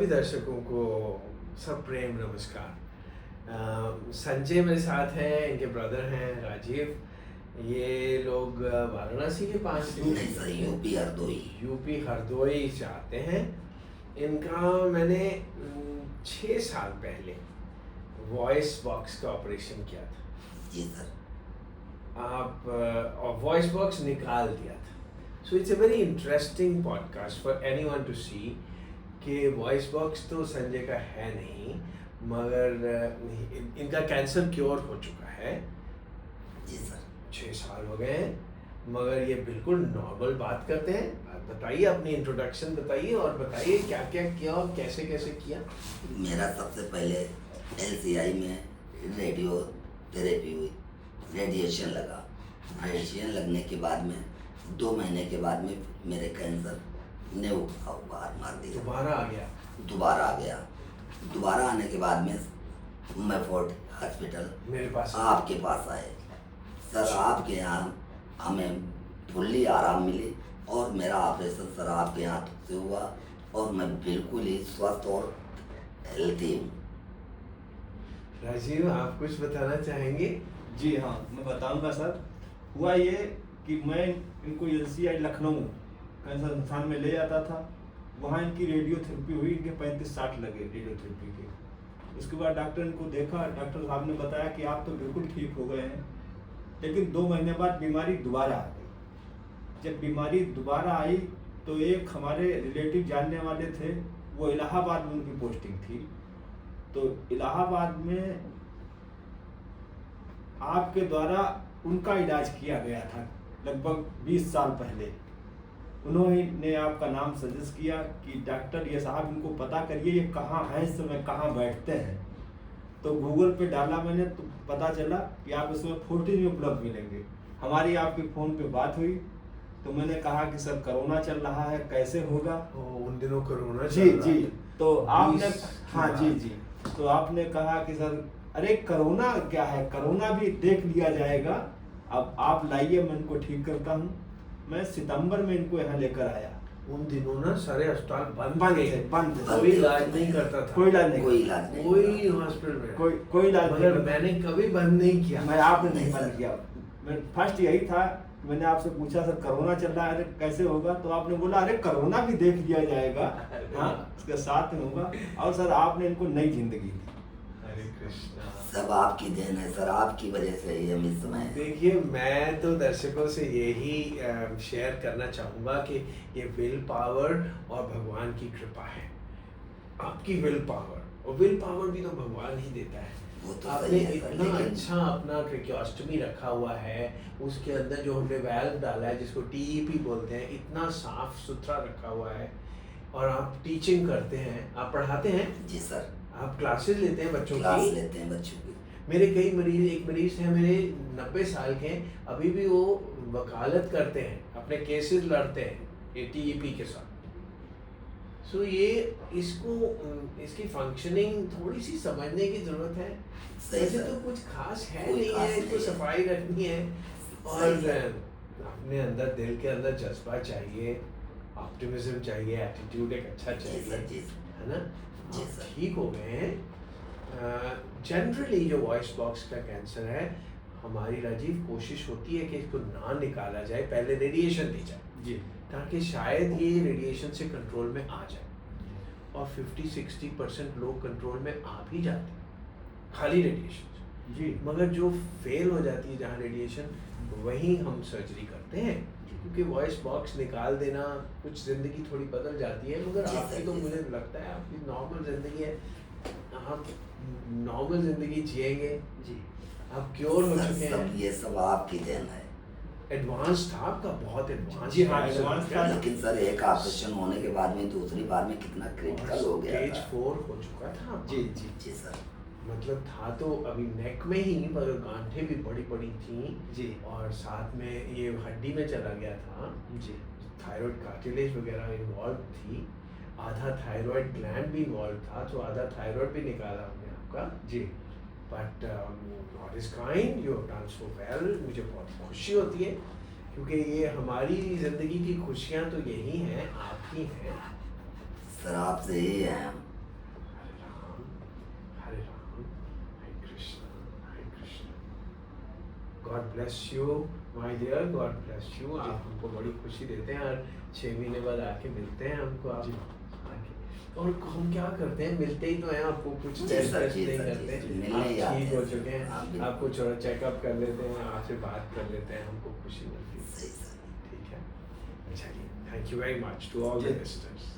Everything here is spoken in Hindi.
सभी दर्शकों को सब प्रेम नमस्कार। संजय मेरे साथ हैं, इनके ब्रदर हैं राजीव। ये लोग वाराणसी के पास नहीं सर, यूपी हरदोई से आते हैं। इनका मैंने 6 साल पहले वॉइस बॉक्स का ऑपरेशन किया था। जी सर। आप और वॉइस बॉक्स निकाल दिया था। So it's a very interesting podcast for anyone to see कि वॉइस बॉक्स तो संजय का है नहीं, मगर इनका कैंसर क्योर हो चुका है। जी सर। 6 साल हो गए हैं, मगर ये बिल्कुल नॉर्मल बात करते हैं। आप बताइए, अपनी इंट्रोडक्शन बताइए और बताइए क्या क्या किया और कैसे कैसे किया। मेरा सबसे पहले LCI में रेडियो थेरेपी हुई, रेडिएशन लगा। रेडिएशन लगने के बाद में 2 महीने के बाद में मेरे कैंसर ने बाहर मार दिया। दोबारा आ गया? दोबारा आ गया। दोबारा आने के बाद में मैं फोर्ट हॉस्पिटल मेरे पास आपके पास आए। सर आपके यहाँ हमें फुल्ली आराम मिली और मेरा ऑपरेशन सर आपके यहाँ से हुआ और मैं बिल्कुल ही स्वस्थ और हेल्थी हूँ। राजीव, आप कुछ बताना चाहेंगे? जी हाँ, मैं बताऊंगा सर। हुआ ये कि मैं इनको LCI लखनऊ कैंसर संस्थान में ले जाता था। वहाँ इनकी रेडियोथेरेपी हुई, इनके 35-60 लगे रेडियोथेरेपी के। उसके बाद डॉक्टर इनको देखा, डॉक्टर साहब ने बताया कि आप तो बिल्कुल ठीक हो गए हैं, लेकिन 2 महीने बाद बीमारी दोबारा आ गई। जब बीमारी दोबारा आई तो एक हमारे रिलेटिव जानने वाले थे, वो इलाहाबाद में उनकी पोस्टिंग थी। तो इलाहाबाद में आपके द्वारा उनका इलाज किया गया था लगभग 20 साल पहले। उन्होंने आपका नाम सजेस्ट किया कि डॉक्टर ये साहब इनको पता करिए ये कहाँ हैं, इस समय कहाँ बैठते हैं। तो गूगल पे डाला मैंने तो पता चला कि आप इसमें 40 में उपलब्ध मिलेंगे। हमारी आपके फ़ोन पे बात हुई तो मैंने कहा कि सर कोरोना चल रहा है, कैसे होगा। उन दिनों कोरोना जी जी। तो आपने हाँ जी जी, तो आपने कहा कि सर अरे कोरोना क्या है, कोरोना भी देख लिया जाएगा, अब आप लाइए, मैं इनको ठीक करता हूँ। मैं सितंबर में इनको यहाँ लेकर आया। उन दिनों ना सारे अस्पताल बंद थे, बंद कोई इलाज नहीं करता था। कोई इलाज नहीं, कोई हॉस्पिटल में कोई इलाज मगर नहीं। मैंने कभी बंद नहीं किया। मैं आपने नहीं बंद किया। मैं फर्स्ट यही था, मैंने आपसे पूछा सर कोरोना चल रहा है, अरे कैसे होगा, तो आपने बोला अरे कोरोना भी देख लिया जाएगा, हाँ उसके साथ में होगा। और सर आपने इनको नई जिंदगी दी। हरे कृष्णा। सब आपकी देन है सर, आपकी वजह से ही हम इस समय। देखिए, मैं तो दर्शकों से यही शेयर करना चाहूँगा कि ये विल पावर और भगवान की कृपा है। आपकी विल पावर, और विल पावर भी तो भगवान ही देता है। वो तो आपने सही है सर, इतना लेकिन अच्छा अपना ट्रेकियोस्टमी रखा हुआ है, उसके अंदर जो हमने वैल्व डाला है जिसको TEP बोलते हैं, इतना साफ सुथरा रखा हुआ है। और आप टीचिंग करते हैं, आप पढ़ाते हैं? जी सर। आप क्लासेस लेते हैं बच्चों क्लास की? लेते हैं बच्चों की। मेरे कई मरीज, एक मरीज है मेरे 90 साल के, अभी भी वो वकालत करते हैं, अपने केसेस लड़ते हैं TEP के साथ। सो ये इसकी फंक्शनिंग थोड़ी सी समझने की जरूरत है। वैसे तो कुछ खास है नहीं है, इसको सफाई रखनी है और अपने अंदर, दिल के अंदर जज्बा चाहिए, ऑप्टिमिज्म चाहिए, एटीट्यूड एक अच्छा चाहिए, है ना। जी सर। ठीक हो गए हैं। जनरली जो वॉइस बॉक्स का कैंसर है, हमारी राजीव कोशिश होती है कि इसको ना निकाला जाए, पहले रेडिएशन दी जाए जी, ताकि शायद ये रेडिएशन से कंट्रोल में आ जाए। और 50-60% लोग कंट्रोल में आ भी जाते हैं खाली रेडिएशन से। जी मगर जो फेल हो जाती है जहाँ रेडिएशन, वहीं हम सर्जरी करते हैं, क्योंकि वॉइस बॉक्स निकाल देना, कुछ ज़िंदगी थोड़ी बदल जाती है। मगर जी आपकी सर, तो जी मुझे सर। लगता है आपकी नॉर्मल ज़िंदगी है, आप नॉर्मल ज़िंदगी जिएंगे। जी। आप क्योर हो सर, चुके सब हैं। ये सब आपकी देन है। एडवांस था आपका, बहुत एडवांस। जी हाँ, एडवांस था। लेकिन सर एक ऑपरेशन होने के बाद में दूसरी बार में कितना क्रिटिकल हो गया स्टेज था। 4 हो चुका था आपका। जी जी जी सर। मतलब था तो अभी नेक में ही, पर गांठें भी बड़ी बड़ी थी जी और साथ में ये हड्डी में चला गया था। जी थायराइड कार्टिलेज वगैरह इन्वॉल्व थी, आधा थायराइड ग्लैंड भी इन्वॉल्व था, तो आधा थायराइड भी निकाला हमने आपका। जी। But God is kind, you have done so well. मुझे बहुत खुशी होती है, क्योंकि ये हमारी ज़िंदगी की खुशियाँ तो यही हैं, आपकी हैं। सर आपसे ही है हम। God bless you my dear, God bless you. आप हमको बड़ी खुशी देते हैं और 6 महीने बाद आके मिलते हैं हमको आप आके। और हम क्या करते हैं, मिलते ही तो हैं आपको, कुछ टेस्ट नहीं करते, आप ठीक हो चुके हैं, आपको थोड़ा चेकअप कर लेते हैं, आपसे बात कर लेते हैं, हमको खुशी मिलती है। ठीक है, अच्छा जी, thank you very much to all the listeners.